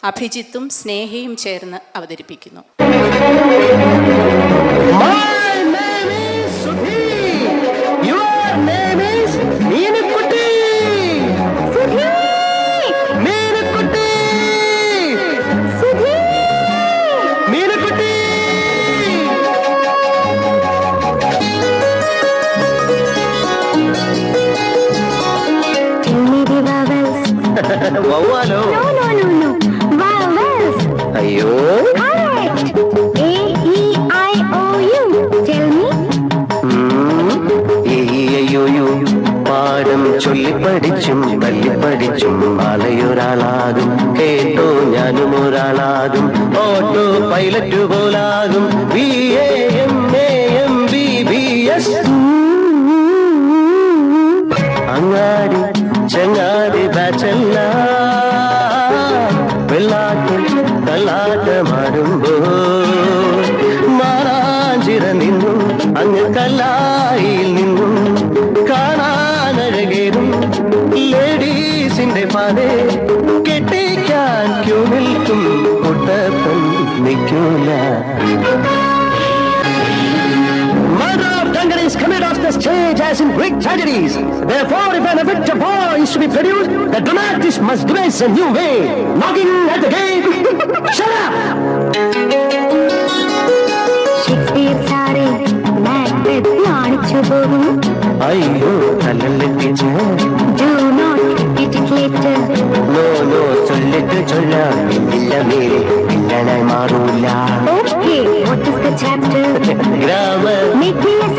അഭിജിത്തും സ്നേഹയും ചേർന്ന് അവതരിപ്പിക്കുന്നു. വവ്വാലോ? അയ്യോ, പാഠം ചൊല്ലിപ്പടിച്ചും തല്ലിപ്പടിച്ചും മലയൊരാളാകും. കേട്ടോ, ഞാനും ഒരാളാകും. ഓട്ടോ പൈലറ്റ് പോലാകും. BAMAMBBS. അങ്ങാടി ചങ്ങാടി ബാച്ചല്ല വെള്ളാട്ടിൽ കല്ലാട്ടമാടുമ്പോൾ മാറാഞ്ചിറ നിന്നും അങ്ങ് കല്ലായിൽ നിന്നും കാണാനഴകേറും ലേഡീസിന്റെ പാതെ കെട്ടിക്കാൻ ക്യൂ നിൽക്കും കുട്ടപ്പൻ നിൽക്കൂല. Is committed off the stage as in Greek tragedies. Therefore, if an effective war is to be produced, the dramatist must devise a new way. Knocking at the gate. Shut up! Shakespeare sare Macbeth naanichu pogum. Ayyo, kallal teacher. Do not criticate. No, sollettu solla illa mere illanai marula. Okay, what is the chapter? Grammar. Make me a